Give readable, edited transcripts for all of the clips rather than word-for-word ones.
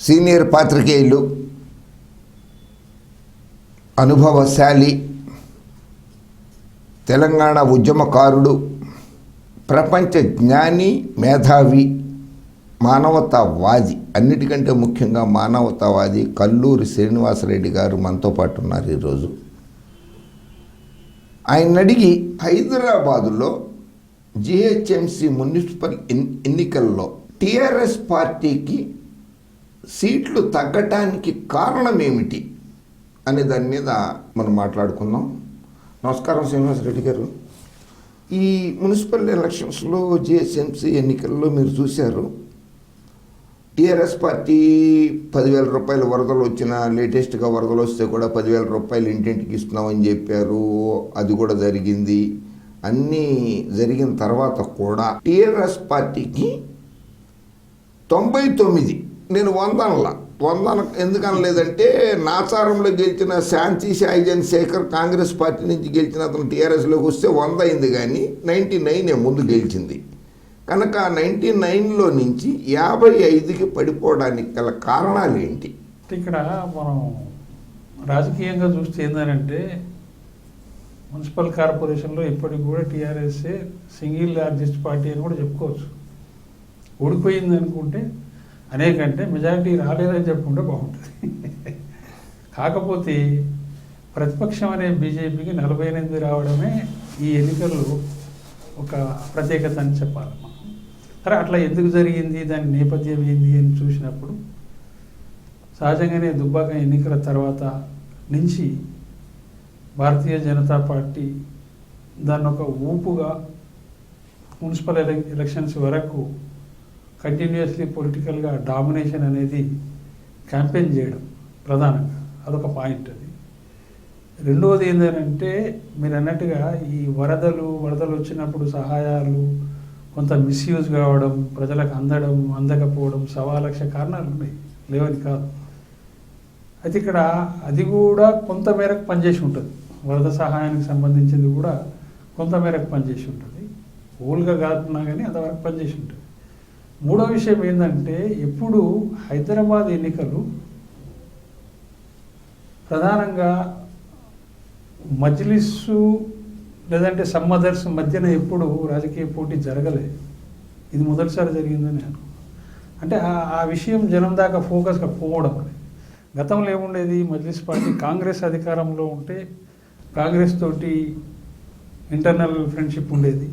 Senior పాత్రికేయులు, అనుభవశాలి, తెలంగాణ ఉద్యమకారుడు, ప్రపంచ జ్ఞాని, మేధావి, మానవతావాది, అన్నిటికంటే ముఖ్యంగా మానవతావాది కల్లూరి శ్రీనివాసరెడ్డి గారు మనతో పాటు ఉన్నారు ఈరోజు. ఆయన అడిగి హైదరాబాదులో జిహెచ్ఎంసి మున్సిపల్ ఎన్నికల్లో టీఆర్ఎస్ పార్టీకి సీట్లు తగ్గటానికి కారణం ఏమిటి అనే దాని మీద మనం మాట్లాడుకుందాం. నమస్కారం శ్రీనివాసరెడ్డి గారు. ఈ మున్సిపల్ ఎలక్షన్స్లో జిహెచ్ఎంసి ఎన్నికల్లో మీరు చూశారు, టీఆర్ఎస్ పార్టీ 10,000 రూపాయల వరదలు వచ్చిన, లేటెస్ట్గా వరదలు వస్తే కూడా 10,000 రూపాయలు ఇంటింటికి ఇస్తున్నామని చెప్పారు. అది కూడా జరిగింది. అన్నీ జరిగిన తర్వాత కూడా టీఆర్ఎస్ పార్టీకి 99, నేను 100 ఎందుకనలేదంటే నాచారంలో గెలిచిన శాంతి సాయిజన్ శేఖర్ కాంగ్రెస్ పార్టీ నుంచి గెలిచిన అతను టీఆర్ఎస్లోకి వస్తే 100 అయింది, కానీ 99 ముందు గెలిచింది. కనుక 99లో నుంచి 55కి పడిపోవడానికి గల కారణాలు ఏంటి? ఇక్కడ మనం రాజకీయంగా చూస్తే ఏంటంటే మున్సిపల్ కార్పొరేషన్లో ఇప్పటికి కూడా టీఆర్ఎస్ఏ సింగిల్ లార్జెస్ట్ పార్టీ అని కూడా చెప్పుకోవచ్చు. ఓడిపోయింది అనుకుంటే అనేకంటే మెజారిటీ రాలేదని చెప్పుకుంటే బాగుంటుంది. కాకపోతే ప్రతిపక్షం అనే బీజేపీకి 48 రావడమే ఈ ఎన్నికల్లో ఒక ప్రత్యేకత అని చెప్పాలి మనం. సరే, అట్లా ఎందుకు జరిగింది, దాని నేపథ్యం ఏంది అని చూసినప్పుడు సహజంగానే దుబ్బాక ఎన్నికల తర్వాత నుంచి భారతీయ జనతా పార్టీ దాన్ని ఒక ఊపుగా మున్సిపల్ ఎలక్షన్స్ వరకు కంటిన్యూస్లీ పొలిటికల్గా డామినేషన్ అనేది క్యాంపెయిన్ చేయడం ప్రధానంగా అదొక పాయింట్. అది రెండవది ఏంటంటే మీరు అన్నట్టుగా ఈ వరదలు వచ్చినప్పుడు సహాయాలు కొంత మిస్యూజ్ కావడం, ప్రజలకు అందకపోవడం, 1,00,000 కారణాలు ఉన్నాయి, లేవని కాదు. అయితే ఇక్కడ అది కూడా కొంత మేరకు పనిచేసి ఉంటుంది. వరద సహాయానికి సంబంధించింది కూడా కొంత మేరకు పనిచేసి ఉంటుంది, ఓల్గా కాకున్నా కానీ అంతవరకు పనిచేసి ఉంటుంది. మూడో విషయం ఏంటంటే ఎప్పుడు హైదరాబాద్ ఎన్నికలు ప్రధానంగా మజ్లిస్సు లేదంటే సమ్మదర్స్ మధ్యన ఎప్పుడు రాజకీయ పోటీ జరగలేదు. ఇది మొదటిసారి జరిగిందని నేను అంటే ఆ విషయం జనం దాకా ఫోకస్గా పోవడం అనేది. గతంలో ఏముండేది, మజ్లిస్ పార్టీ కాంగ్రెస్ అధికారంలో ఉంటే కాంగ్రెస్ తోటి ఇంటర్నల్ ఫ్రెండ్షిప్ ఉండేది,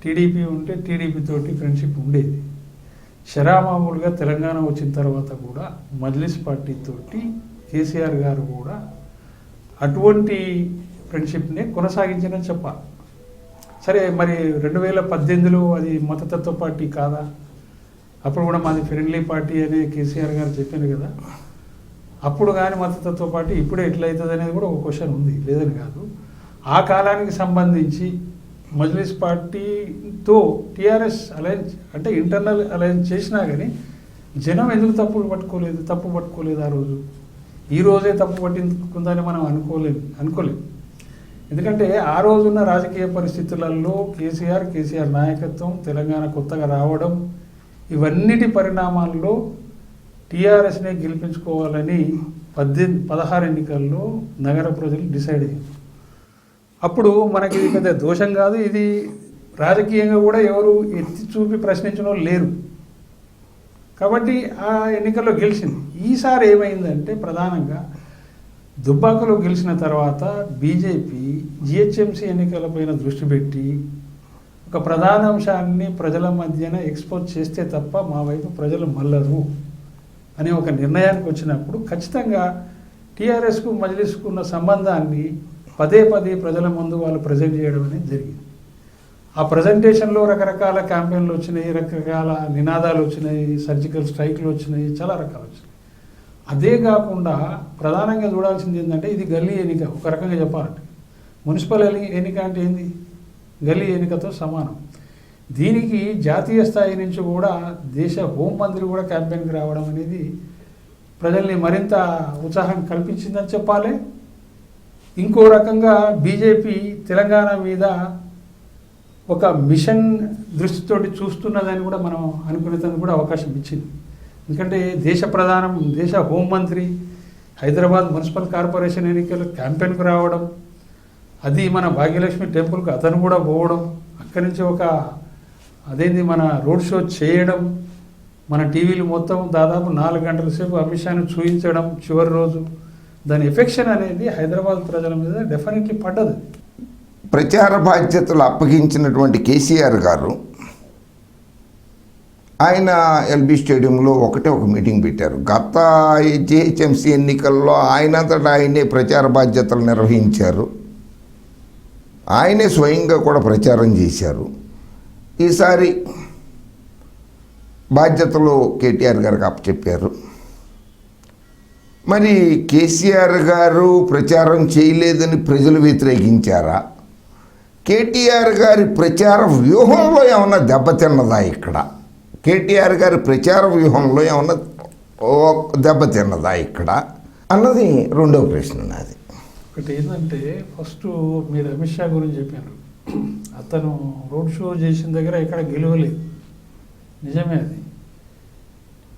టీడీపీ ఉంటే టీడీపీ తోటి ఫ్రెండ్షిప్ ఉండేది. షరామామూలుగా తెలంగాణ వచ్చిన తర్వాత కూడా మజ్లిస్ పార్టీ తోటి కేసీఆర్ గారు కూడా అటువంటి ఫ్రెండ్షిప్ని కొనసాగించని చెప్పాలి. సరే, మరి 2018లో అది మతతత్వ పార్టీ కాదా? అప్పుడు కూడా మాది ఫ్రెండ్లీ పార్టీ అని కేసీఆర్ గారు చెప్పారు కదా. అప్పుడు కానీ మతతత్వ పార్టీ ఇప్పుడే ఎట్లయితుంది అనేది కూడా ఒక క్వశ్చన్ ఉంది, లేదని కాదు. ఆ కాలానికి సంబంధించి మజ్లిస్ పార్టీతో టీఆర్ఎస్ అలయన్స్ అంటే ఇంటర్నల్ అలయన్స్ చేసినా కానీ జనం ఎందుకు తప్పు పట్టుకోలేదు ఆ రోజు. ఈ రోజే తప్పు పట్టించుకుందని మనం అనుకోలేము. ఎందుకంటే ఆ రోజున్న రాజకీయ పరిస్థితులలో కేసీఆర్ నాయకత్వం, తెలంగాణ కొత్తగా రావడం, ఇవన్నిటి పరిణామాల్లో టీఆర్ఎస్నే గెలిపించుకోవాలని 16 ఎన్నికల్లో నగర ప్రజలు డిసైడ్ అయ్యారు. అప్పుడు మనకి ఇది పెద్ద దోషం కాదు, ఇది రాజకీయంగా కూడా ఎవరు ఎత్తి చూపి ప్రశ్నించిన వాళ్ళు లేరు. కాబట్టి ఆ ఎన్నికల్లో గెలిచింది. ఈసారి ఏమైందంటే ప్రధానంగా దుబ్బాకలో గెలిచిన తర్వాత బీజేపీ జిహెచ్ఎంసీ ఎన్నికలపైన దృష్టి పెట్టి ఒక ప్రధాన అంశాన్ని ప్రజల మధ్యన ఎక్స్పోజ్ చేస్తే తప్ప మా వైపు ప్రజలు మల్లరు అనే ఒక నిర్ణయానికి వచ్చినప్పుడు ఖచ్చితంగా టీఆర్ఎస్కు మజ్లిస్కు ఉన్న సంబంధాన్ని పదే ప్రజల ముందు వాళ్ళు ప్రజెంట్ చేయడం అనేది జరిగింది. ఆ ప్రజెంటేషన్లో రకరకాల క్యాంపెయిన్లు వచ్చినాయి, రకరకాల నినాదాలు వచ్చినాయి, సర్జికల్ స్ట్రైక్లు వచ్చినాయి, చాలా రకాలు వచ్చినాయి. అదే కాకుండా ప్రధానంగా చూడాల్సింది ఏంటంటే ఇది గల్లీ ఎన్నిక. ఒక రకంగా చెప్పాలంటే మున్సిపల్ ఎన్నిక అంటే ఏంది, గల్లీ ఎన్నికతో సమానం. దీనికి జాతీయ స్థాయి నుంచి కూడా దేశ హోంమంత్రి కూడా క్యాంపెయిన్కి రావడం అనేది ప్రజల్ని మరింత ఉత్సాహం కల్పించిందని చెప్పాలి. ఇంకో రకంగా బీజేపీ తెలంగాణ మీద ఒక మిషన్ దృష్టితోటి చూస్తున్నదని కూడా మనం అనుకునేందుకు కూడా అవకాశం ఇచ్చింది. ఎందుకంటే దేశ హోంమంత్రి హైదరాబాద్ మున్సిపల్ కార్పొరేషన్ ఎన్నికలు క్యాంపెయిన్కు రావడం, అది మన భాగ్యలక్ష్మి టెంపుల్కి అతను కూడా పోవడం, అక్కడి నుంచి మన రోడ్ షో చేయడం, మన టీవీలు మొత్తం దాదాపు 4 గంటల సేపు అమిత్ షాను చూపించడం చివరి రోజు, దాని ఎఫెక్షన్ అనేది హైదరాబాద్ ప్రజల మీద డెఫినెట్లీ పడ్డది. ప్రచార బాధ్యతలు అప్పగించినటువంటి కేసీఆర్ గారు ఆయన ఎల్బీ స్టేడియంలో ఒక మీటింగ్ పెట్టారు. గత జిహెచ్ఎంసీ ఎన్నికల్లో ఆయనంతటా ఆయనే ప్రచార బాధ్యతలు నిర్వహించారు, ఆయనే స్వయంగా కూడా ప్రచారం చేశారు. ఈసారి బాధ్యతలు కేటీఆర్ గారికి అప్పచెప్పారు. మరి కేసీఆర్ గారు ప్రచారం చేయలేదని ప్రజలు వ్యతిరేకించారా? కేటీఆర్ గారి ప్రచార వ్యూహంలో ఏమన్నా దెబ్బతిన్నదా? ఇక్కడ కేటీఆర్ గారి ప్రచార వ్యూహంలో ఏమన్నా దెబ్బతిన్నదా ఇక్కడ అన్నది రెండవ ప్రశ్న నాది. ఒకటి ఏంటంటే, ఫస్ట్ మీరు అమిత్ షా గురించి చెప్పారు. అతను రోడ్ షో చేసిన దగ్గర ఎక్కడ గెలవలేదు, నిజమే అది.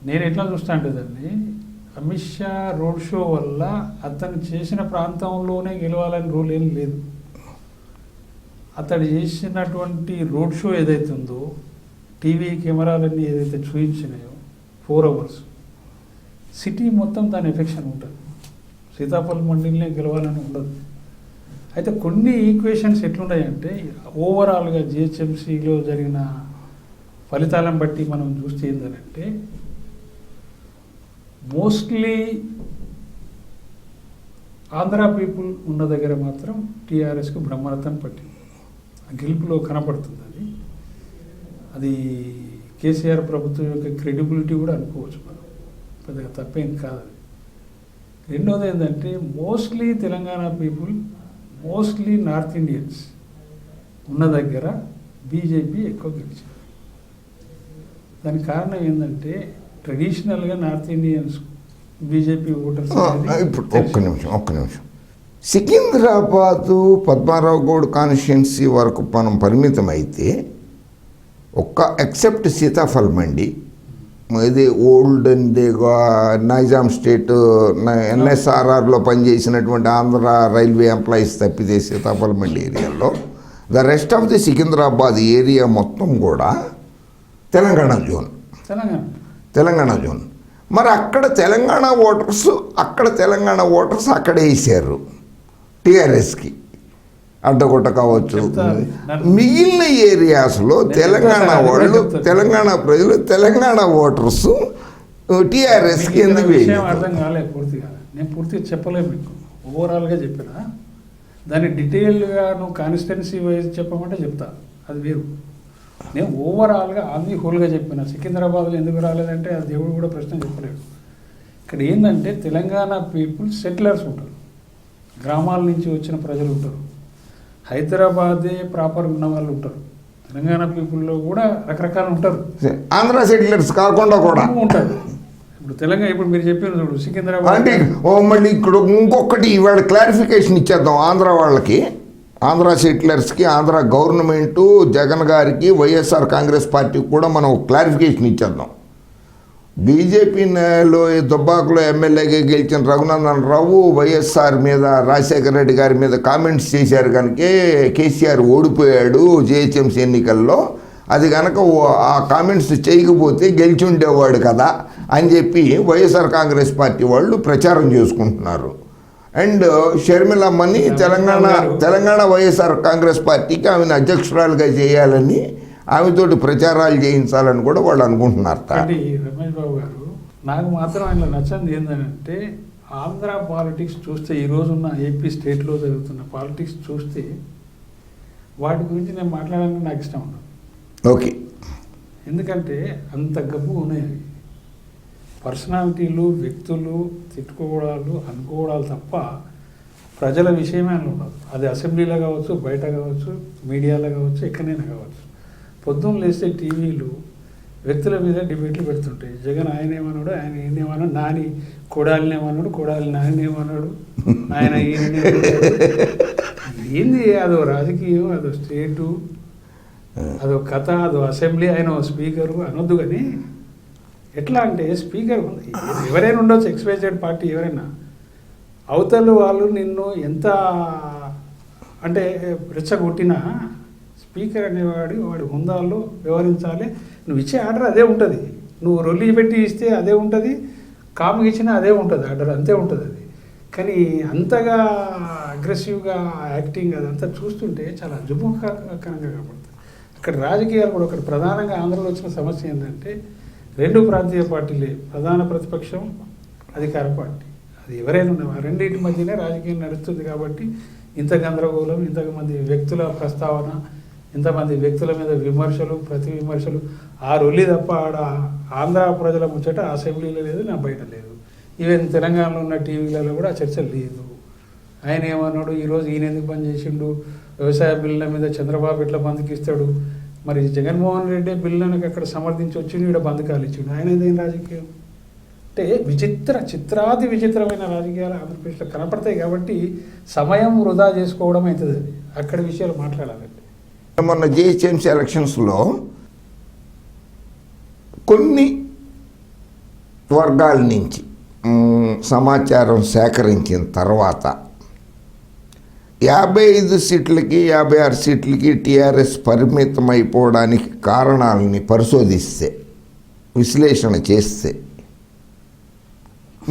నేను ఎట్లా చూస్తా అంటే దాన్ని, అమిత్ షా రోడ్ షో వల్ల అతను చేసిన ప్రాంతంలోనే గెలవాలని రూల్ ఏం లేదు. అతడు చేసినటువంటి రోడ్ షో ఏదైతే ఉందో, టీవీ కెమెరాలన్నీ ఏదైతే చూపించినాయో 4 hours, సిటీ మొత్తం దాని ఎఫెక్షన్ ఉంటుంది. సీతాఫల్ మండలినే గెలవాలని ఉండదు. అయితే కొన్ని ఈక్వేషన్స్ ఎట్లున్నాయంటే, ఓవరాల్గా జిహెచ్ఎంసీలో జరిగిన ఫలితాలను బట్టి మనం చూస్తే ఏంటంటే, మోస్ట్లీ ఆంధ్ర పీపుల్ ఉన్న దగ్గర మాత్రం టీఆర్ఎస్కు బ్రహ్మరథం పట్టింది. ఆ గెలుపులో కనపడుతుంది. అది కేసీఆర్ ప్రభుత్వం యొక్క క్రెడిబిలిటీ కూడా అనుకోవచ్చు మనం, పెద్దగా తప్పేం కాదు. రెండోది ఏంటంటే, mostly Telangana people, mostly north Indians ఉన్న దగ్గర బీజేపీ ఎక్కువ గెలిచింది. దానికి కారణం ఏంటంటే, ట్రెడిషనల్గా నార్త్ ఇండియన్స్ బీజేపీ ఓటర్స్. ఇప్పుడు ఒక్క నిమిషం సికింద్రాబాదు పద్మారావు గౌడ్ కాన్స్టిట్యున్సీ వరకు మనం పరిమితం అయితే, ఎక్సెప్ట్ సీతాఫల్ మండి, ఇది ఓల్డ్ నైజాం స్టేట్ ఎన్ఎస్ఆర్ఆర్లో పనిచేసినటువంటి ఆంధ్ర రైల్వే ఎంప్లాయీస్ తప్పితే సీతాఫల్ మండి ఏరియాలో the rest of the Secunderabad area మొత్తం కూడా తెలంగాణ జోన్. మరి అక్కడ తెలంగాణ ఓటర్స్ అక్కడే వేసారు టీఆర్ఎస్కి, అడ్డగొట్ట కావచ్చు. మిగిలిన ఏరియాస్లో తెలంగాణ వాళ్ళు, తెలంగాణ ప్రజలు, తెలంగాణ ఓటర్స్ టీఆర్ఎస్కి ఎందుకు అర్థం కాలేదు పూర్తిగా. నేను పూర్తిగా చెప్పలేదు మీకు, ఓవరాల్గా చెప్పినా. దాన్ని డీటెయిల్గా నువ్వు కాన్స్టిట్యున్సీ వైజ్ చెప్పమంటే చెప్తా, అది వేరు. నేను ఓవరాల్గా ఆంధ్రీ హోల్గా చెప్పిన. సికింద్రాబాద్లో ఎందుకు రాలేదంటే అది దేవుడు కూడా ప్రశ్న చెప్పలేడు. ఇక్కడ ఏంటంటే, తెలంగాణ పీపుల్ సెటిలర్స్ ఉంటారు, గ్రామాల నుంచి వచ్చిన ప్రజలు ఉంటారు, హైదరాబాదే ప్రాపర్ ఉన్న వాళ్ళు ఉంటారు. తెలంగాణ పీపుల్లో కూడా రకరకాలు ఉంటారు, ఆంధ్ర సెటిలర్స్ కాకుండా కూడా ఉంటారు. ఇప్పుడు ఇప్పుడు మీరు చెప్పిన చూడు సికింద్రాబాద్ అంటే మళ్ళీ ఇక్కడ ఇంకొకటి ఇవాళ క్లారిఫికేషన్ ఇచ్చేద్దాం ఆంధ్ర వాళ్ళకి, ఆంధ్ర సెటిలర్స్కి, ఆంధ్ర గవర్నమెంటు, జగన్ గారికి, వైఎస్ఆర్ కాంగ్రెస్ పార్టీకి కూడా మనం క్లారిఫికేషన్ ఇచ్చేద్దాం. బీజేపీలో దుబ్బాకలో ఎమ్మెల్యేగా గెలిచిన రఘునందన్ రావు వైఎస్ఆర్ మీద, రాజశేఖర రెడ్డి గారి మీద కామెంట్స్ చేశారు కనుక కేసీఆర్ ఓడిపోయాడు జిహెచ్ఎంసీ ఎన్నికల్లో. అది కనుక ఆ కామెంట్స్ చేయకపోతే గెలిచి ఉండేవాడు కదా అని చెప్పి వైఎస్ఆర్ కాంగ్రెస్ పార్టీ వాళ్ళు ప్రచారం చేసుకుంటున్నారు. అండ్ షర్మిలమ్మని తెలంగాణ వైఎస్ఆర్ కాంగ్రెస్ పార్టీకి ఆమెను అధ్యక్షురాలుగా చేయాలని, ఆమెతోటి ప్రచారాలు చేయించాలని కూడా వాళ్ళు అనుకుంటున్నారు. రమేష్ బాబు గారు, నాకు మాత్రం ఆయన నచ్చింది ఏంటంటే, ఆంధ్ర పాలిటిక్స్ చూస్తే, ఈ రోజున్న ఏపీ స్టేట్లో జరుగుతున్న పాలిటిక్స్ చూస్తే, వాటి గురించి నేను మాట్లాడాలని నాకు ఇష్టం ఉండదు. ఓకే, ఎందుకంటే అంత గబ్బు ఉన్నాయి. పర్సనాలిటీలు, వ్యక్తులు తిట్టుకోవడాలు, అనుకోవడాలు తప్ప ప్రజల విషయమే అని ఉండదు. అది అసెంబ్లీలో కావచ్చు, బయట కావచ్చు, మీడియాలో కావచ్చు, ఎక్కడైనా కావచ్చు. పొద్దున్న లేస్తే టీవీలు వ్యక్తుల మీద డిబేట్లు పెడుతుంటాయి. జగన్ ఆయన ఏమన్నాడు, ఆయన ఈయనేమన్నాడు, నాని కొడాలిని ఏమన్నాడు, కొడాలి నాని ఏమన్నాడు, ఆయన ఏంది. అదో రాజకీయం, అదో స్టేటు, అదో కథ, అదో అసెంబ్లీ, ఆయన స్పీకరు అనొద్దు. కానీ ఎట్లా అంటే స్పీకర్ ఎవరైనా ఉండొచ్చు, ఎక్స్పైజెడ్ పార్టీ ఎవరైనా, అవతల వాళ్ళు నిన్ను ఎంత అంటే రెచ్చగొట్టినా స్పీకర్ అనేవాడు వాడి హుందాల్లో వ్యవహరించాలి. నువ్వు ఇచ్చే ఆర్డర్ అదే ఉంటుంది, నువ్వు రొల్లి పెట్టి ఇస్తే అదే ఉంటుంది, కాముకి ఇచ్చినా అదే ఉంటుంది, ఆర్డర్ అంతే ఉంటుంది అది. కానీ అంతగా అగ్రెసివ్గా యాక్టింగ్ అదంతా చూస్తుంటే చాలా జుబుకరంగా కనబడుతుంది. అక్కడ రాజకీయాలు కూడా ఒకటి ప్రధానంగా ఆంధ్రలో వచ్చిన సమస్య ఏంటంటే 2 ప్రాంతీయ పార్టీలే, ప్రధాన ప్రతిపక్షం, అధికార పార్టీ. అది ఎవరైనా ఉన్నా ఆ రెండింటి మధ్యనే రాజకీయం నడుస్తుంది. కాబట్టి ఇంత గందరగోళం, ఇంతమంది వ్యక్తుల ప్రస్తావన, ఇంతమంది వ్యక్తుల మీద విమర్శలు, ప్రతి విమర్శలు, ఆ రొల్లి తప్ప ఆడ ఆంధ్ర ప్రజల ముచ్చట అసెంబ్లీలో లేదు, నా బయట లేదు. ఈవెన్ తెలంగాణలో ఉన్న టీవీలలో కూడా ఆ చర్చ లేదు. ఆయన ఏమన్నాడు, ఈరోజు ఈయన ఎందుకు పనిచేసిండు, వ్యవసాయ బిల్లుల మీద చంద్రబాబు ఎట్లా బంధుకిస్తాడు, మరి జగన్మోహన్ రెడ్డి బిల్లులను అక్కడ సమర్థించి వచ్చి ఇక్కడ బంధకాలు ఇచ్చిండు, ఆయన ఏదేం రాజకీయం అంటే చిత్రాది విచిత్రమైన రాజకీయాలు ఆంధ్రప్రదేశ్లో కనపడతాయి. కాబట్టి సమయం వృధా చేసుకోవడం అవుతుంది, అది అక్కడ విషయాలు మాట్లాడాలండి. మొన్న జిహెచ్ఎంసీ ఎలక్షన్స్లో కొన్ని వర్గాల నుంచి సమాచారం సేకరించిన తర్వాత 55 సీట్లకి 56 సీట్లకి టీఆర్ఎస్ పరిమితం అయిపోవడానికి కారణాలని పరిశోధిస్తే, విశ్లేషణ చేస్తే,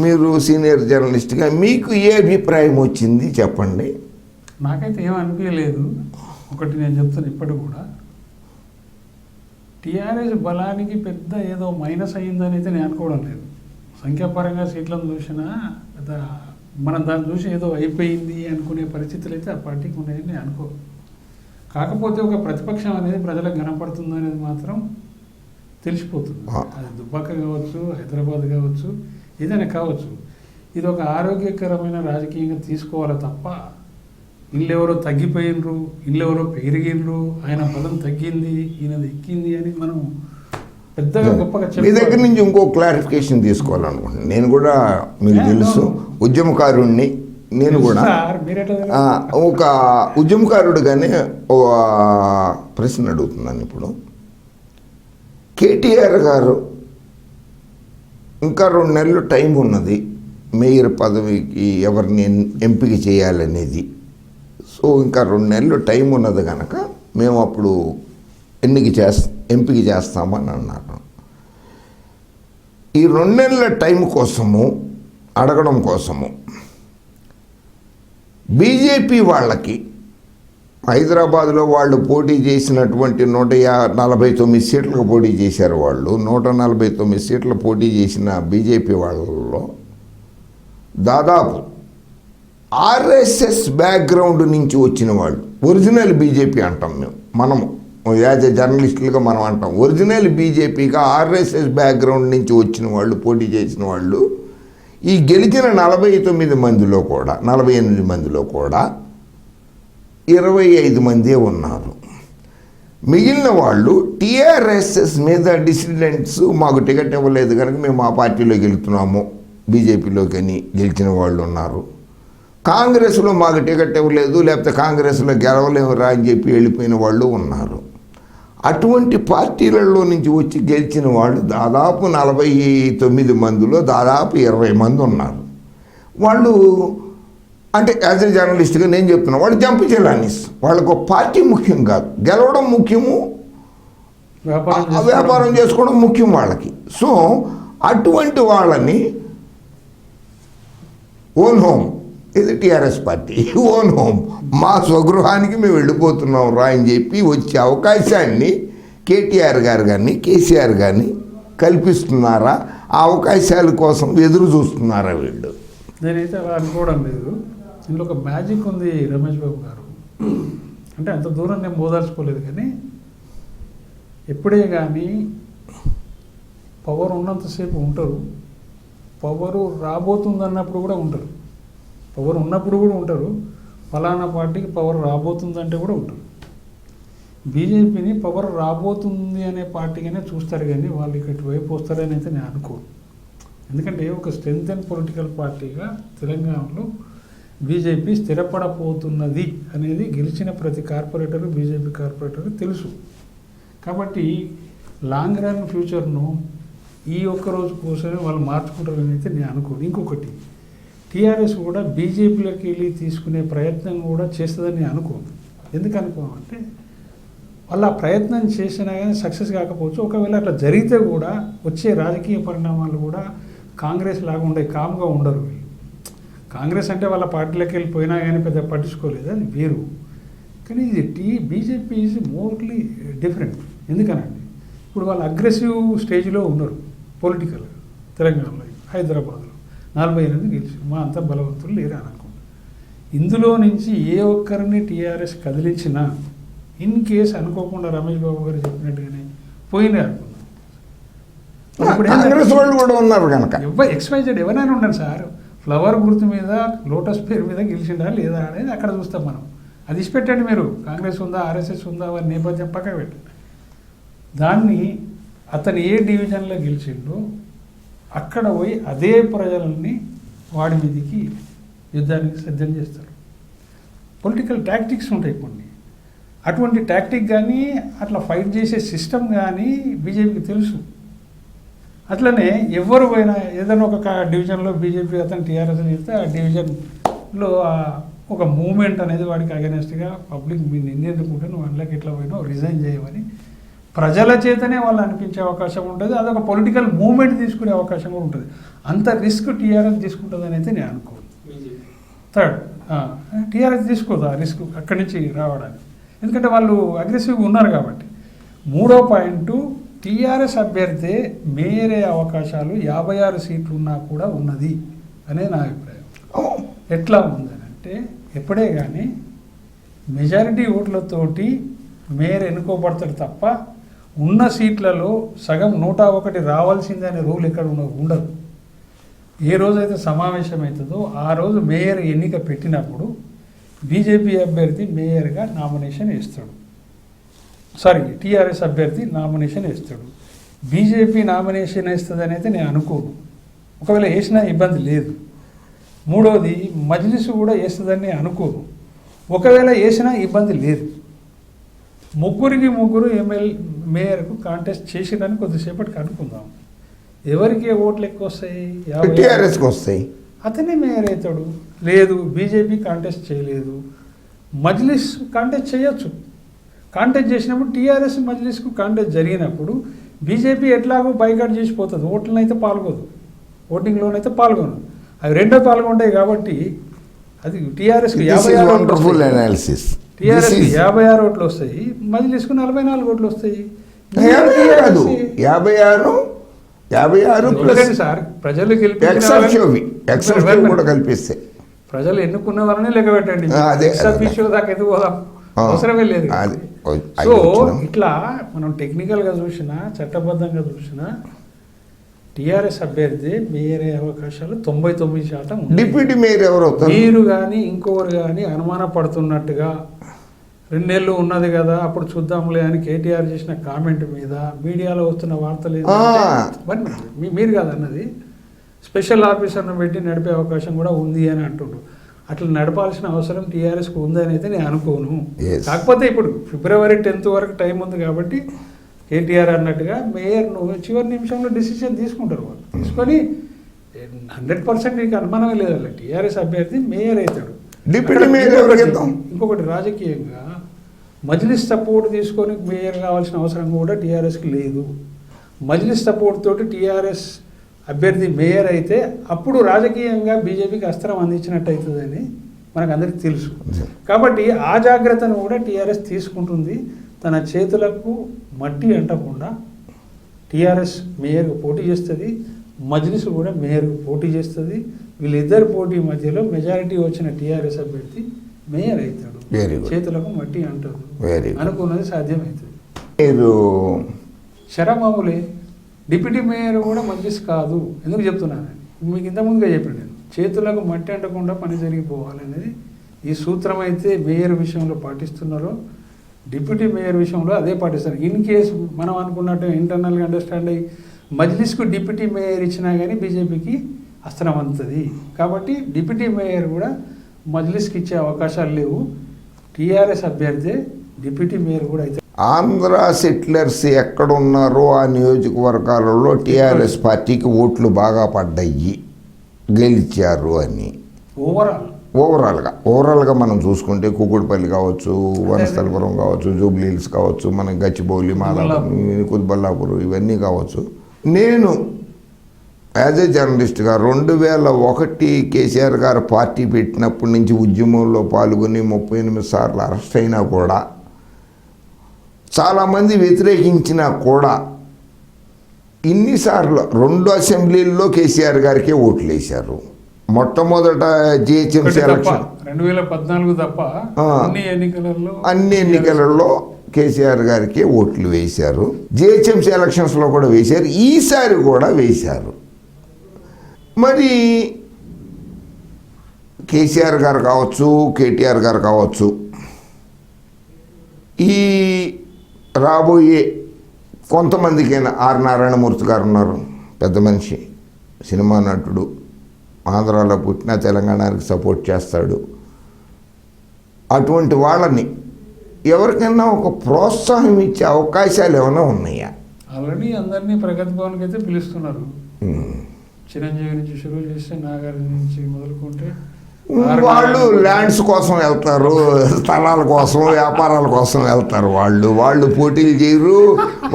మీరు సీనియర్ జర్నలిస్ట్గా మీకు ఏ అభిప్రాయం వచ్చింది చెప్పండి. నాకైతే ఏం అనిపించలేదు. ఒకటి నేను చెప్తాను, ఇప్పటి కూడా టీఆర్ఎస్ బలానికి పెద్ద ఏదో మైనస్ అయ్యిందని అయితే నేను అనుకోవడం లేదు. సంఖ్యాపరంగా సీట్లను చూసినా పెద్ద మనం దాన్ని చూసి ఏదో అయిపోయింది అనుకునే పరిస్థితులు అయితే ఆ పార్టీకి ఉన్నాయని నేను అనుకో. కాకపోతే ఒక ప్రతిపక్షం అనేది ప్రజలకు కనపడుతుంది అనేది మాత్రం తెలిసిపోతుంది. అది దుబ్బాక కావచ్చు, హైదరాబాద్ కావచ్చు, ఏదైనా కావచ్చు. ఇది ఒక ఆరోగ్యకరమైన రాజకీయంగా తీసుకోవాలి తప్ప ఇల్లెవరో తగ్గిపోయినరు, ఇల్లెవరో పెరిగినరు, ఆయన బలం తగ్గింది, ఈయనది ఎక్కింది అని మనం పెద్దగా గొప్పగా మీ దగ్గర నుంచి ఇంకో క్లారిఫికేషన్ తీసుకోవాలనుకుంటున్నాను. నేను కూడా మీకు తెలుసు, ఉద్యమకారుణ్ణి. నేను కూడా ఒక ఉద్యమకారుడుగానే ఒక ప్రశ్న అడుగుతున్నాను. ఇప్పుడు కేటీఆర్ గారు ఇంకా 2 నెలలు టైం ఉన్నది మేయర్ పదవికి ఎవరిని ఎంపిక చేయాలనేది. సో ఇంకా 2 నెలలు టైం ఉన్నది కనుక మేము అప్పుడు ఎంపిక చేస్తామని అన్నారు. ఈ 2 నెలల టైం కోసము అడగడం కోసము బీజేపీ వాళ్ళకి హైదరాబాద్లో వాళ్ళు పోటీ చేసినటువంటి 149 సీట్లకు పోటీ చేశారు. వాళ్ళు 149 సీట్లు పోటీ చేసిన బీజేపీ వాళ్ళలో దాదాపు ఆర్ఎస్ఎస్ బ్యాక్గ్రౌండ్ నుంచి వచ్చిన వాళ్ళు, ఒరిజినల్ బీజేపీ అంటాం మనము యాజ్ ఎ జర్నలిస్టులుగా మనం అంటాం. ఒరిజినల్ బీజేపీగా ఆర్ఎస్ఎస్ బ్యాక్గ్రౌండ్ నుంచి వచ్చిన వాళ్ళు, పోటీ చేసిన వాళ్ళు ఈ గెలిచిన 49 మందిలో కూడా 48 మందిలో కూడా 25 మందే ఉన్నారు. మిగిలిన వాళ్ళు టీఆర్ఎస్ఎస్ మీద డిసిడెంట్స్, మాకు టికెట్ ఇవ్వలేదు కనుక మేము ఆ పార్టీలోకి వెళ్తున్నాము, బీజేపీలోకి అని గెలిచిన వాళ్ళు ఉన్నారు. కాంగ్రెస్లో మాకు టికెట్ ఇవ్వలేదు, లేకపోతే కాంగ్రెస్లో గెలవలేమురా అని చెప్పి వెళ్ళిపోయిన వాళ్ళు ఉన్నారు. అటువంటి పార్టీలలో నుంచి వచ్చి గెలిచిన వాళ్ళు దాదాపు 49 మందిలో దాదాపు 20 మంది ఉన్నారు. వాళ్ళు అంటే యాజ్ ఎ జర్నలిస్ట్గా నేను చెప్తున్నాను, వాళ్ళు జంప్ చేయాలని, వాళ్ళకు పార్టీ ముఖ్యం కాదు, గెలవడం ముఖ్యము, వ్యాపారం చేసుకోవడం ముఖ్యం వాళ్ళకి. సో అటువంటి వాళ్ళని ఓన్ హోమ్, ఇది టీఆర్ఎస్ పార్టీ ఓన్ హోమ్, మా స్వగృహానికి మేము వెళ్ళిపోతున్నాం రా అని చెప్పి వచ్చే అవకాశాన్ని కేటీఆర్ గారు కానీ కేసీఆర్ కానీ కల్పిస్తున్నారా? ఆ అవకాశాల కోసం ఎదురు చూస్తున్నారా వీళ్ళు? నేనైతే అలా అనుకోవడం లేదు. ఇందులో ఒక మ్యాజిక్ ఉంది రమేష్ బాబు గారు. అంటే అంత దూరం నేను మోదార్చుకోలేదు, కానీ ఎప్పుడే కానీ పవర్ ఉన్నంతసేపు ఉంటారు, పవరు రాబోతుందన్నప్పుడు కూడా ఉంటారు, పవర్ ఉన్నప్పుడు కూడా ఉంటారు, ఫలానా పార్టీకి పవర్ రాబోతుందంటే కూడా ఉంటారు. బీజేపీని పవర్ రాబోతుంది అనే పార్టీగానే చూస్తారు, కానీ వాళ్ళు ఇక్కడి వైపు వస్తారని అయితే నేను అనుకోను. ఎందుకంటే ఒక స్ట్రెంత్ అండ్ పొలిటికల్ పార్టీగా తెలంగాణలో బీజేపీ స్థిరపడపోతున్నది అనేది గెలిచిన ప్రతి కార్పొరేటరు, బీజేపీ కార్పొరేటరు తెలుసు. కాబట్టి లాంగ్ రన్ ఫ్యూచర్ను ఈ ఒక్క రోజు కోసమే వాళ్ళు మార్చుకుంటారని అయితే నేను అనుకోను. ఇంకొకటి, టీఆర్ఎస్ కూడా బీజేపీలోకి వెళ్ళి తీసుకునే ప్రయత్నం కూడా చేస్తుందని నేను అనుకోను. ఎందుకు అనుకోమంటే వాళ్ళు ఆ ప్రయత్నం చేసినా కానీ సక్సెస్ కాకపోవచ్చు. ఒకవేళ అట్లా జరిగితే కూడా వచ్చే రాజకీయ పరిణామాలు కూడా కాంగ్రెస్ లాగా ఉండే కామ్గా ఉండరు వీళ్ళు. కాంగ్రెస్ అంటే వాళ్ళ పార్టీలోకి వెళ్ళిపోయినా కానీ పెద్ద పట్టించుకోలేదు, అది వేరు. కానీ ఇది బీజేపీ ఈజ్ మోర్లీ డిఫరెంట్. ఎందుకనండి, ఇప్పుడు వాళ్ళు అగ్రెసివ్ స్టేజ్లో ఉన్నారు పొలిటికల్గా. తెలంగాణలో హైదరాబాద్లో 48 గెలిచి మా అంతా బలవంతులు లేరు అని అనుకుంటా. ఇందులో నుంచి ఏ ఒక్కరిని టీఆర్ఎస్ కదిలించినా ఇన్ కేసు అనుకోకుండా రమేష్ బాబు గారు చెప్పినట్టుగానే పోయినా అనుకున్నాం. కాంగ్రెస్ వాళ్ళు కూడా ఉన్నారు కనుక ఎక్స్వైజెడ్ ఎవరైనా ఉండండి సార్, ఫ్లవర్ గుర్తు మీద లోటస్ పేరు మీద గెలిచిండా లేదా అనేది అక్కడ చూస్తాం మనం. అది ఇచ్చిపెట్టండి మీరు. కాంగ్రెస్ ఉందా, ఆర్ఎస్ఎస్ ఉందా, వారి నేపథ్యం పక్కన పెట్టండి. దాన్ని అతను ఏ డివిజన్లో గెలిచిండో అక్కడ పోయి అదే ప్రజలని వాడి మీదకి యుద్ధానికి సిద్ధం చేస్తారు. పొలిటికల్ టాక్టిక్స్ ఉంటాయి కొన్ని. అటువంటి టాక్టిక్ కానీ అట్లా ఫైట్ చేసే సిస్టమ్ కానీ బీజేపీకి తెలుసు. అట్లనే ఎవరు పోయినా ఏదైనా ఒక డివిజన్లో బీజేపీ అతను టీఆర్ఎస్ చేస్తే ఆ డివిజన్లో ఒక మూమెంట్ అనేది వాడికి అగెనెస్ట్గా పబ్లిక్ మీ నిన్నెందుకుంటే నువ్వు అందులోకి ఎట్లా పోయినావు రిజైన్ చేయమని ప్రజల చేతనే వాళ్ళు అనిపించే అవకాశం ఉంటుంది. అదొక పొలిటికల్ మూమెంట్ తీసుకునే అవకాశం కూడా ఉంటుంది. అంత రిస్క్ టీఆర్ఎస్ తీసుకుంటుందని అయితే నేను అనుకోను. థర్డ్, టీఆర్ఎస్ తీసుకోదు ఆ రిస్క్ అక్కడి నుంచి రావడానికి, ఎందుకంటే వాళ్ళు అగ్రెసివ్గా ఉన్నారు కాబట్టి. మూడో పాయింట్, టీఆర్ఎస్ అభ్యర్థి మేయర్ అవకాశాలు 56 సీట్లు ఉన్నా కూడా ఉన్నది అనే నా అభిప్రాయం. ఎట్లా ఉందని అంటే, ఎప్పుడే కానీ మెజారిటీ ఓట్లతోటి మేయర్ ఎన్నుకోబడతాడు తప్ప ఉన్న సీట్లలో సగం 101 రావాల్సిందే అనే రూల్ ఎక్కడ ఉండదు. ఏ రోజైతే సమావేశం అవుతుందో ఆ రోజు మేయర్ ఎన్నిక పెట్టినప్పుడు బీజేపీ అభ్యర్థి మేయర్గా నామినేషన్ వేస్తాడు. టీఆర్ఎస్ అభ్యర్థి నామినేషన్ వేస్తాడు. బీజేపీ నామినేషన్ వేస్తుందని అయితే నేను అనుకోను. ఒకవేళ వేసినా ఇబ్బంది లేదు. మూడోది, మజ్లిస్ కూడా వేస్తుందని నేను అనుకోను. ఒకవేళ వేసినా ఇబ్బంది లేదు. ముగ్గురు మేయర్కు కాంటెస్ట్ చేసిరని కొద్దిసేపటికి అనుకుందాం. ఎవరికి ఓట్లు ఎక్కువ వస్తాయి? టీఆర్ఎస్కి వస్తాయి. అతనే మేయర్ అవుతాడు. లేదు, బీజేపీ కాంటెస్ట్ చేయలేదు, మజ్లిస్ కాంటెస్ట్ చేయొచ్చు. కాంటెస్ట్ చేసినప్పుడు టీఆర్ఎస్ మజ్లిస్కు కాంటెస్ట్ జరిగినప్పుడు బీజేపీ ఎట్లాగో బైకాట్ చేసిపోతుంది. ఓట్లను అయితే పాల్గొదు, ఓటింగ్లోనైతే పాల్గొనదు. అవి రెండో పాల్గొంటాయి కాబట్టి అది టీఆర్ఎస్కి 56 ఓట్లు వస్తాయి, మజ్లిస్కు 44 ఓట్లు వస్తాయి. 56 సార్, ప్రజలు కల్పిస్తే ప్రజలు ఎన్నుకున్న వాళ్ళనే లెక్క పెట్టండి. దాకా ఎందుకు పోదాం, అవసరమే లేదు. సో ఇట్లా మనం టెక్నికల్గా చూసినా చట్టబద్ధంగా చూసినా టీఆర్ఎస్ అభ్యర్థి మేయర్ అవకాశాలు 99% డిప్యూటీ మేయర్ ఎవరు మీరు కానీ ఇంకొకరు కానీ అనుమాన పడుతున్నట్టుగా 2 నెలలు ఉన్నది కదా అప్పుడు చూద్దాంలే అని కేటీఆర్ చేసిన కామెంట్ మీద మీడియాలో వస్తున్న వార్తలు మీరు కాదన్నది, స్పెషల్ ఆఫీసర్ను పెట్టి నడిపే అవకాశం కూడా ఉంది అని అంటుండ్రు. అట్లా నడపాల్సిన అవసరం టీఆర్ఎస్కి ఉందని అయితే నేను అనుకోను. కాకపోతే ఇప్పుడు February 10th వరకు టైం ఉంది కాబట్టి కేటీఆర్ అన్నట్టుగా మేయర్ను చివరి నిమిషంలో డిసిషన్ తీసుకుంటారు. వాళ్ళు తీసుకొని 100% నీకు అనుమానమే లేదు, టీఆర్ఎస్ అభ్యర్థి మేయర్ అవుతాడు. ఇంకొకటి, రాజకీయంగా మజ్లిస్ సపోర్ట్ తీసుకొని మేయర్ కావాల్సిన అవసరం కూడా టీఆర్ఎస్కి లేదు. మజ్లిస్ సపోర్ట్ తోటి టీఆర్ఎస్ అభ్యర్థి మేయర్ అయితే అప్పుడు రాజకీయంగా బీజేపీకి అస్త్రం అందించినట్టు అవుతుందని మనకు అందరికీ తెలుసు. కాబట్టి ఆ జాగ్రత్తను కూడా టీఆర్ఎస్ తీసుకుంటుంది. తన చేతులకు మట్టి అంటకుండా టీఆర్ఎస్ మేయర్కు పోటీ చేస్తుంది, మజ్లిస్ కూడా మేయర్కు పోటీ చేస్తుంది. వీళ్ళిద్దరు పోటీ మధ్యలో మెజారిటీ వచ్చిన టీఆర్ఎస్ అభ్యర్థి మేయర్ అవుతాడు. చేతులకు మట్టి అంటారు, అనుకున్నది సాధ్యమవుతుంది. శరమాములే డిప్యూటీ మేయర్ కూడా మజ్లిస్ కాదు. ఎందుకు చెప్తున్నాను, మీకు ఇంతకుముందుగా చెప్పాను నేను, చేతులకు మట్టి అంటకుండా పని జరిగిపోవాలనేది ఈ సూత్రం అయితే మేయర్ విషయంలో పాటిస్తున్నారో డిప్యూటీ మేయర్ విషయంలో అదే పాటిస్తారు. ఇన్ కేసు మనం అనుకున్నట్టు ఇంటర్నల్గా అండర్స్టాండ్ అయ్యి మజ్లిస్కు డిప్యూటీ మేయర్ ఇచ్చినా కానీ బీజేపీకి అస్త్రం అందుతుంది. కాబట్టి డిప్యూటీ మేయర్ కూడా మజ్లిస్కి ఇచ్చే అవకాశాలు లేవు. టీఆర్ఎస్ అభ్యర్థి డిప్యూటీ మేయర్ కూడా అయితే ఆంధ్ర సెటిలర్స్ ఎక్కడున్నారో ఆ నియోజకవర్గాలలో టీఆర్ఎస్ పార్టీకి ఓట్లు బాగా పడ్డాయి, గెలిచారు అని ఓవరాల్గా మనం చూసుకుంటే కుకుడుపల్లి కావచ్చు, వనస్థలపురం కావచ్చు, జూబ్లీ హిల్స్ కావచ్చు, మన గచ్చిబౌలి, మాదాపూర్, కుత్బల్లాపూర్ ఇవన్నీ కావచ్చు. నేను యాజ్ ఏ జర్నలిస్ట్గా 2001 కేసీఆర్ గారు పార్టీ పెట్టినప్పటి నుంచి ఉద్యమంలో పాల్గొని 38 సార్లు అరెస్ట్ అయినా కూడా, చాలామంది వ్యతిరేకించినా కూడా, ఇన్నిసార్లు 2 అసెంబ్లీల్లో కేసీఆర్ గారికే ఓట్లు వేశారు. మొట్టమొదట జిహెచ్ఎంసీ ఎలక్షన్ 2014 తప్ప అన్ని ఎన్నికలలో కేసీఆర్ గారికి ఓట్లు వేశారు. జిహెచ్ఎంసీ ఎలక్షన్స్లో కూడా వేశారు, ఈసారి కూడా వేశారు. మరి కేసీఆర్ గారు కావచ్చు, కేటీఆర్ గారు కావచ్చు, ఈ రాబోయే కొంతమందికైనా ఆర్ నారాయణమూర్తి గారు ఉన్నారు, పెద్ద మనిషి, సినిమా నటుడు, ఆంధ్రాలో పుట్టిన తెలంగాణకి సపోర్ట్ చేస్తాడు. అటువంటి వాళ్ళని ఎవరికైనా ఒక ప్రోత్సాహం ఇచ్చే అవకాశాలు ఏమైనా ఉన్నాయా? ఆల్రెడీ అందరినీ ప్రగతి భవన్కి అయితే పిలుస్తున్నారు. చిరంజీవి నుంచి షురూ చేస్తే నాగార్జున నుంచి మొదలుకుంటే వాళ్ళు ల్యాండ్స్ కోసం వెళ్తారు, స్థలాల కోసం, వ్యాపారాల కోసం వెళ్తారు. వాళ్ళు పోటీలు చేయరు.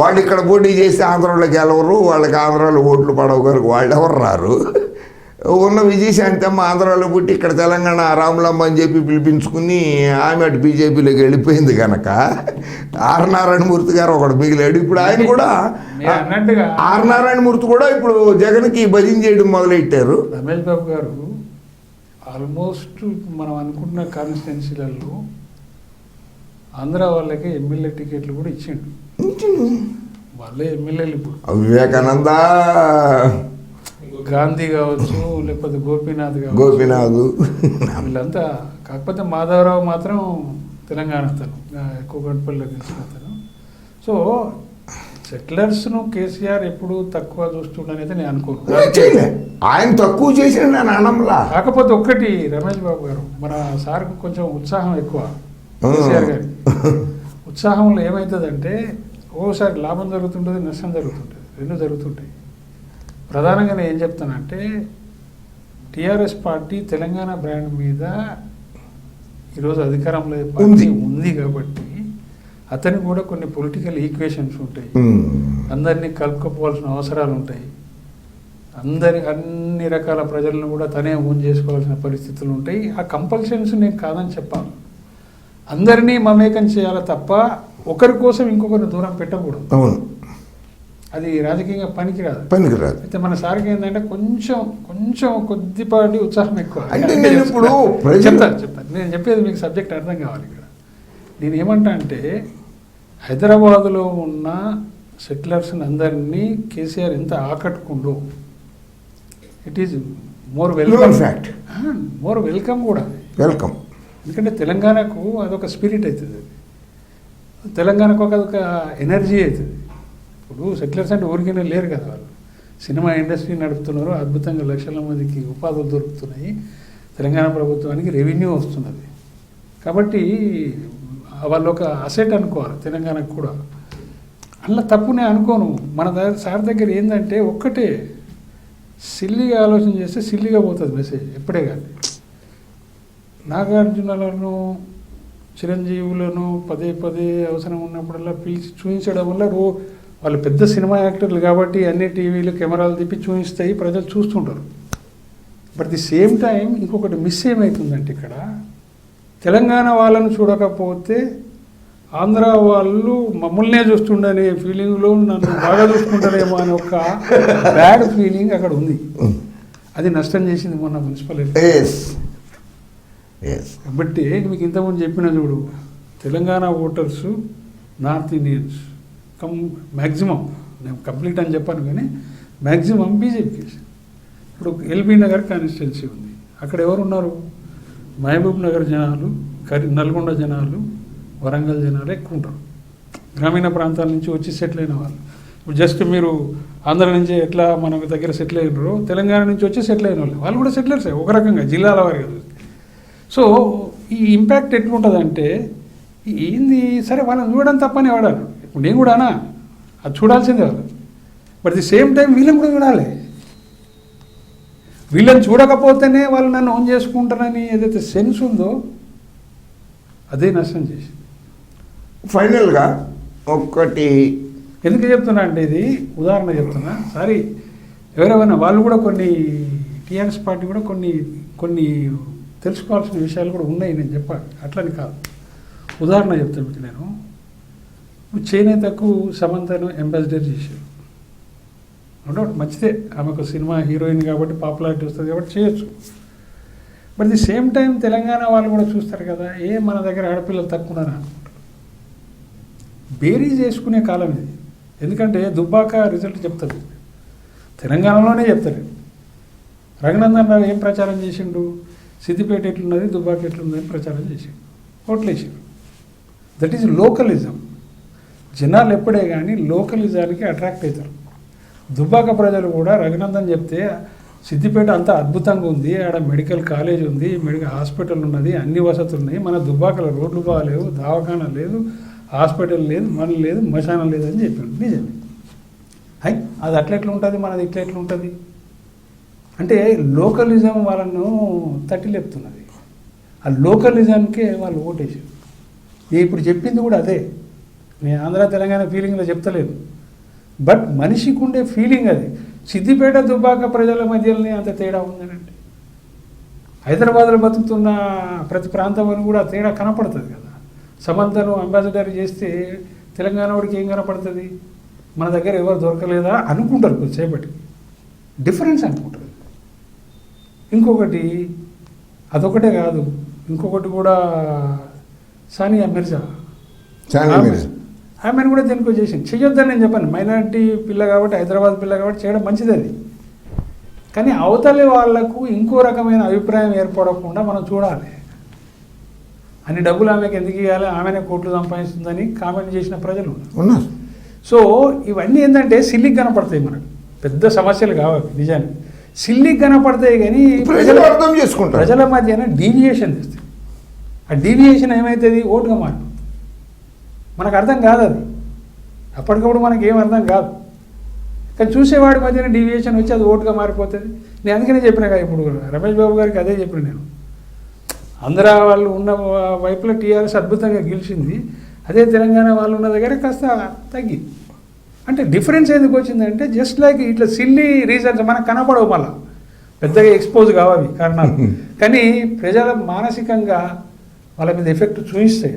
వాళ్ళు ఇక్కడ పోటీ చేసి ఆంధ్రాలోకి గెలవరు, వాళ్ళకి ఆంధ్రాలో ఓట్లు పడవు కనుక వాళ్ళు ఎవరు రారు. ఉన్న విజయశాంతమ్మ ఆంధ్రాలో పుట్టి ఇక్కడ తెలంగాణ రాములమ్మ అని చెప్పి పిలిపించుకుని ఆమె అటు బీజేపీలోకి వెళ్ళిపోయింది కనుక ఆర్ నారాయణమూర్తి గారు ఒకడు మిగిలాడు. ఇప్పుడు ఆయన కూడా ఆర్ నారాయణమూర్తి కూడా ఇప్పుడు జగన్కి భజన చేయడం మొదలెట్టారు. రమేష్ బాబు గారు ఆల్మోస్ట్ మనం అనుకుంటున్న కాన్స్టిట్యున్సీలలో ఆంధ్ర వాళ్ళకి ఎమ్మెల్యే టికెట్లు కూడా ఇచ్చిండు. వాళ్ళే ఎమ్మెల్యేలు ఇప్పుడు వివేకానంద, గాంధీ కావచ్చు, లేకపోతే గోపీనాథ్ వీళ్ళంతా. కాకపోతే మాధవరావు మాత్రం తెలంగాణ తను, కూకట్పల్లిలో గెలిచిన తను. సో సెటిలర్స్ను కేసీఆర్ ఎప్పుడు తక్కువ చూస్తుండనేది నేను అనుకోను. ఆయన తక్కువ చేసిన నేను అనంలా. కాకపోతే ఒక్కటి రమేష్ బాబు గారు, మన సార్కు కొంచెం ఉత్సాహం ఎక్కువ. కేసీఆర్ గారి ఉత్సాహంలో ఏమవుతుందంటే ఓసారి లాభం జరుగుతుంటుంది, నష్టం జరుగుతుంటుంది, రెండు జరుగుతుంటాయి. ప్రధానంగా నేను ఏం చెప్తానంటే టీఆర్ఎస్ పార్టీ తెలంగాణ బ్రాండ్ మీద ఈరోజు అధికారంలో ఉంది కాబట్టి అతనికి కూడా కొన్ని పొలిటికల్ ఈక్వేషన్స్ ఉంటాయి, అందరినీ కలుపుకోవాల్సిన అవసరాలు ఉంటాయి, అన్ని రకాల ప్రజలను కూడా తనే ఓన్ చేసుకోవాల్సిన పరిస్థితులు ఉంటాయి. ఆ కంపల్షన్స్ నేను కాదని చెప్పాను. అందరినీ మమేకం చేయాలి తప్ప ఒకరి కోసం ఇంకొకరిని దూరం పెట్టకూడదు. అది రాజకీయంగా పనికిరాదు. అయితే మన సార్కి ఏంటంటే కొంచెం కొద్దిపాటి ఉత్సాహం ఎక్కువ. చెప్తాను నేను చెప్పేది మీకు సబ్జెక్ట్ అర్థం కావాలి. ఇక్కడ నేను ఏమంటా అంటే హైదరాబాదులో ఉన్న సెటిలర్స్ని అందరినీ కేసీఆర్ ఎంత ఆకట్టుకుండు. ఇట్ ఈజ్ మోర్ వెల్కమ్ కూడా. ఎందుకంటే తెలంగాణకు అదొక స్పిరిట్ అవుతుంది, తెలంగాణకు అదొక ఎనర్జీ అవుతుంది. ఇప్పుడు సెటిలర్స్ అంటే ఊరికైనా లేరు కదా, వాళ్ళు సినిమా ఇండస్ట్రీ నడుపుతున్నారు, అద్భుతంగా లక్షల మందికి ఉపాధులు దొరుకుతున్నాయి, తెలంగాణ ప్రభుత్వానికి రెవెన్యూ వస్తున్నది. కాబట్టి వాళ్ళు ఒక అసెట్ అనుకోవాలి తెలంగాణకు కూడా. అలా తప్పు నేను అనుకోను. మన సార్ దగ్గర ఏంటంటే ఒక్కటే, సిల్లిగా ఆలోచన చేస్తే సిల్లిగా పోతుంది మెసేజ్ ఎప్పుడే. కానీ నాగార్జునలను, చిరంజీవులను పదే అవసరం ఉన్నప్పుడల్లా పిలిచి చూపించడం వల్ల వాళ్ళు పెద్ద సినిమా యాక్టర్లు కాబట్టి అన్ని టీవీలు కెమెరాలు తిప్పి చూపిస్తాయి, ప్రజలు చూస్తుంటారు. బట్ ది సేమ్ టైం ఇంకొకటి మిస్ ఏమవుతుందంటే ఇక్కడ తెలంగాణ వాళ్ళను చూడకపోతే ఆంధ్ర వాళ్ళు మమ్మల్నే చూస్తుండనే ఫీలింగ్లో నన్ను బాగా చూసుకుంటారేమో అనే ఒక బ్యాడ్ ఫీలింగ్ అక్కడ ఉంది. అది నష్టం చేసింది మొన్న మున్సిపాలిటీ. కాబట్టి మీకు ఇంతకుముందు చెప్పిన చూడు, Telangana voters north Indians maximum, నేను కంప్లీట్ అని చెప్పాను కానీ మ్యాక్సిమం బీజేపీకి. ఇప్పుడు ఎల్బీ నగర్ కాన్స్టిట్యున్సీ ఉంది, అక్కడ ఎవరున్నారు? మహబూబ్ నగర్ జనాలు, నల్గొండ జనాలు, వరంగల్ జనాలు ఎక్కువ ఉంటారు. గ్రామీణ ప్రాంతాల నుంచి వచ్చి సెటిల్ అయిన వాళ్ళు. ఇప్పుడు జస్ట్ మీరు ఆంధ్ర నుంచి ఎట్లా మనకు దగ్గర సెటిల్ అయినారో తెలంగాణ నుంచి వచ్చి సెటిల్ అయిన వాళ్ళు కూడా సెటిలర్సే ఒక రకంగా జిల్లాల వారిగా చూస్తే. సో ఈ ఇంపాక్ట్ ఎట్లుంటుందంటే ఏంది సరే వాళ్ళని చూడడం తప్పని వాడాను. ఇప్పుడు నేను కూడా అనా అది చూడాల్సిందే వాళ్ళు. బట్ ది సేమ్ టైం వీళ్ళని కూడా చూడాలి. వీళ్ళని చూడకపోతేనే వాళ్ళు నన్ను ఓన్ చేసుకుంటారని ఏదైతే సెన్స్ ఉందో అదే నష్టం చేసి. ఫైనల్గా ఒక్కటి ఎందుకు చెప్తున్నా అంటే ఇది ఉదాహరణ చెప్తున్నా. సారీ ఎవరెవరైనా వాళ్ళు కూడా కొన్ని టీఆర్ఎస్ పార్టీ కూడా కొన్ని తెలుసుకోవాల్సిన విషయాలు కూడా ఉన్నాయి, నేను చెప్పాలి అట్లని కాదు. ఉదాహరణ చెప్తాను మీకు నేను. చేనేతకు సమంతను అంబాసిడర్ చేశారు. మంచిదే, ఆమెకు సినిమా హీరోయిన్ కాబట్టి పాపులారిటీ వస్తుంది కాబట్టి చేయొచ్చు. But the same time Telangana వాళ్ళు కూడా చూస్తారు కదా, మన దగ్గర ఆడపిల్లలు తక్కువ ఉన్నారా అనుకుంటారు. బేరీ చేసుకునే కాలం ఇది. ఎందుకంటే దుబ్బాక రిజల్ట్ చెప్తుంది, తెలంగాణలోనే చెప్తారు. రఘునందన్ రావు ఏం ప్రచారం చేసిండు, సిద్దిపేట ఎట్లున్నది దుబ్బాక ఎట్లున్నది ప్రచారం చేసిండు, ఓట్లేసిండు. That is లోకలిజం. జనాలు ఎప్పుడే కానీ లోకలిజానికి అట్రాక్ట్ అవుతారు. దుబ్బాక ప్రజలు కూడా రఘునందన్ చెప్తే సిద్దిపేట అంతా అద్భుతంగా ఉంది, ఆడ మెడికల్ కాలేజ్ ఉంది, మెడికల్ హాస్పిటల్ ఉన్నది, అన్ని వసతులు ఉన్నాయి, మన దుబ్బాకలో రోడ్లు బాగాలేవు, దవాఖానా లేదు, హాస్పిటల్ లేదు, మన లేదు, మశానం లేదు అని చెప్పాడు. నిజమే. అది అట్లెట్లా ఉంటుంది, మనది ఇట్లా ఎట్లా ఉంటుంది అంటే లోకలిజం వాళ్ళను తట్టిలేపుతున్నది. ఆ లోకలిజంకే వాళ్ళు ఓటేసారు. ఇప్పుడు చెప్పింది కూడా అదే. నేను ఆంధ్ర తెలంగాణ ఫీలింగ్లో చెప్తలేదు, బట్ మనిషికి ఉండే ఫీలింగ్ అది. సిద్దిపేట దుబ్బాక ప్రజల మధ్యలోనే అంత తేడా ఉందనంటే హైదరాబాద్లో బతుకుతున్న ప్రతి ప్రాంతం అని కూడా తేడా కనపడుతుంది కదా. సమంతను అంబాసిడర్ చేస్తే తెలంగాణ వాడికి ఏం కనపడుతుంది, మన దగ్గర ఎవరు దొరకలేదా అనుకుంటారు కొద్దిసేపటికి, డిఫరెన్స్ అనుకుంటారు. ఇంకొకటి అదొకటే కాదు, ఇంకొకటి కూడా సానియా మిర్జా ఆమెను కూడా దేనికో చేసింది. చెయ్యొద్దని నేను చెప్పాను, మైనారిటీ పిల్ల కాబట్టి, హైదరాబాద్ పిల్ల కాబట్టి చేయడం మంచిది అది. కానీ అవతలి వాళ్లకు ఇంకో రకమైన అభిప్రాయం ఏర్పడకుండా మనం చూడాలి. అన్ని డబ్బులు ఆమెకు ఎందుకు ఇవ్వాలి, ఆమెనే కోట్లు సంపాదిస్తుందని కామెంట్ చేసిన ప్రజలు ఉన్నారు. సో ఇవన్నీ ఏంటంటే సిల్లికి కనపడతాయి, మనకు పెద్ద సమస్యలు కావాలి నిజానికి. సిల్లికి కనపడతాయి కానీ ప్రజలు అర్థం చేసుకుంటారు. ప్రజల మధ్యన డీవియేషన్ చేస్తాయి. ఆ డీవియేషన్ ఏమవుతుంది, ఓటుగా మారిపోతుంది. మనకు అర్థం కాదు అది, అప్పటికప్పుడు మనకి ఏం అర్థం కాదు. కానీ చూసేవాడి మధ్యన డీవియేషన్ వచ్చి అది ఓటుగా మారిపోతుంది. నేను అందుకనే చెప్పినా కదా, ఇప్పుడు రమేష్ బాబు గారికి అదే చెప్పిన నేను. ఆంధ్ర వాళ్ళు ఉన్న వైపులో టీఆర్ఎస్ అద్భుతంగా గెలిచింది, అదే తెలంగాణ వాళ్ళు ఉన్న దగ్గర కాస్త తగ్గి. అంటే డిఫరెన్స్ ఎందుకు వచ్చిందంటే జస్ట్ లైక్ ఇట్లా సిల్లీ రీజన్స్ మనకు కనపడవు, మళ్ళీ పెద్దగా ఎక్స్పోజ్ కావాలి కారణాలు. కానీ ప్రజల మానసికంగా వాళ్ళ మీద ఎఫెక్ట్ చూపిస్తాయి,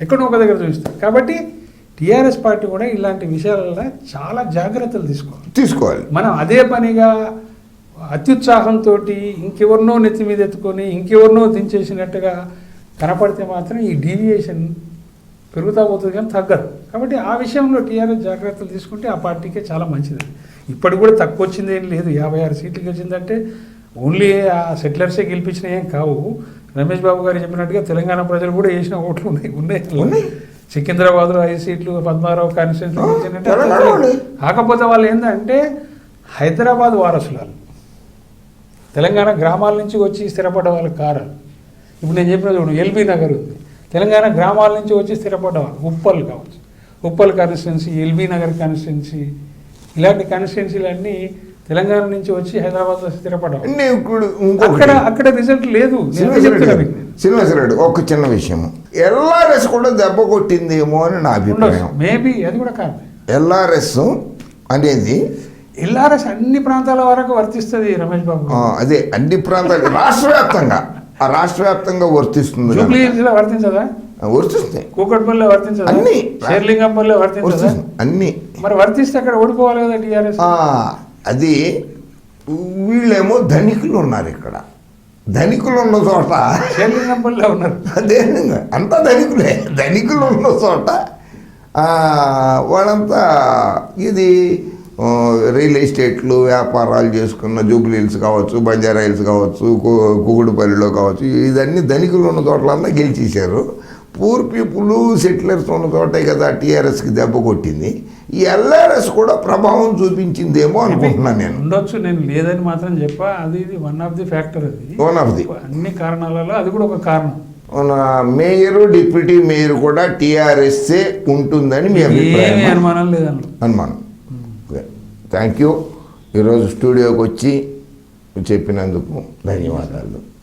ఎక్కడో ఒక దగ్గర చూపిస్తారు. కాబట్టి టీఆర్ఎస్ పార్టీ కూడా ఇలాంటి విషయాలలో చాలా జాగ్రత్తలు తీసుకోవాలి. మనం అదే పనిగా అత్యుత్సాహంతో ఇంకెవరినో నెత్తి మీద ఎత్తుకొని ఇంకెవరినో దించేసినట్టుగా కనపడితే మాత్రం ఈ డీవియేషన్ పెరుగుతా పోతుంది కానీ తగ్గదు. కాబట్టి ఆ విషయంలో టీఆర్ఎస్ జాగ్రత్తలు తీసుకుంటే ఆ పార్టీకే చాలా మంచిది. ఇప్పటికి కూడా తక్కువ వచ్చింది ఏం లేదు, 56 సీట్లు గెలిచిందంటే ఓన్లీ ఆ సెటిలర్సే గెలిపించినవి ఏం కావు. రమేష్ బాబు గారు చెప్పినట్టుగా తెలంగాణ ప్రజలు కూడా వేసిన ఓట్లు ఉన్నాయి. సికింద్రాబాద్లో 5 సీట్లు, పద్మారావు కాన్స్టిట్యూన్సీ గెలిచినట్టే. కాకపోతే వాళ్ళు ఏంటంటే హైదరాబాద్ వారసులు, తెలంగాణ గ్రామాల నుంచి వచ్చి స్థిరపడ్డ వాళ్ళకి కారాలు. ఇప్పుడు నేను చెప్పిన చూడండి, ఎల్బీ నగర్ ఉంది, తెలంగాణ గ్రామాల నుంచి వచ్చి స్థిరపడ్డ వాళ్ళు. ఉప్పల్ కావచ్చు, Uppal constituency, LB Nagar constituency, ఇలాంటి కాన్స్టిట్యున్సీలన్నీ తెలంగాణ నుంచి వచ్చి హైదరాబాద్లో స్థిరపడ్డారు. అక్కడ రిజల్ట్ లేదు. శ్రీనివాసరెడ్డి ఒక చిన్న విషయం, ఎల్ఆర్ఎస్ కూడా దెబ్బ కొట్టిందేమో అని నా అభిప్రాయం. మేబీ అది కూడా కాదు. ఎల్ఆర్ఎస్ అనేది ఎల్ఆర్ఎస్ అన్ని ప్రాంతాల వరకు వర్తిస్తుంది రమేష్ బాబు. అదే అన్ని ప్రాంతాలు రాష్ట్ర వ్యాప్తంగా వర్తిస్తుంది. వర్తించదా? వర్తిస్తాయి. కూకట్పల్లిలో వర్తించదా? అన్ని. షేర్లింగంపల్లిలో వర్తించదా? అన్ని. మరి వర్తిస్తే అక్కడ ఓడిపోవాలి కదా టీఆర్ఎస్. అది వీళ్ళేమో ధనికులు ఉన్నారు, ఇక్కడ ధనికులు ఉన్న చోట షేర్లింగంపల్లిలో ఉన్నారు. అదే అంతా ధనికులు ఉన్న చోట వాళ్ళంతా ఇది రియల్ ఎస్టేట్లు వ్యాపారాలు చేసుకున్న జూబ్లీ హిల్స్ కావచ్చు, బంజారా హిల్స్ కావచ్చు, కుకుడుపల్లిలో కావచ్చు, ఇదన్నీ ధనికులు ఉన్న చోట్లన్నా గెలిచేశారు. పూర్ పీపుల్ సెటిలర్స్ ఉన్న చోటే కదా టీఆర్ఎస్కి దెబ్బ కొట్టింది. ఈ ఎల్ఆర్ఎస్ కూడా ప్రభావం చూపించిందేమో అనుకుంటున్నాను నేను. ఉండొచ్చు, నేను లేదని మాత్రం చెప్పా. అది వన్ ఆఫ్ ది ఫ్యాక్టర్, అది అన్ని కారణాలలో అది కూడా ఒక కారణం. మన మేయరు డిప్యూటీ మేయర్ కూడా టీఆర్ఎస్ఏ ఉంటుందని మీ ఏమీ అభిప్రాయం? అనుమానం లేదండి. అనుమానం. Thank you. ఈరోజు స్టూడియోకి వచ్చి చెప్పినందుకు ధన్యవాదాలు.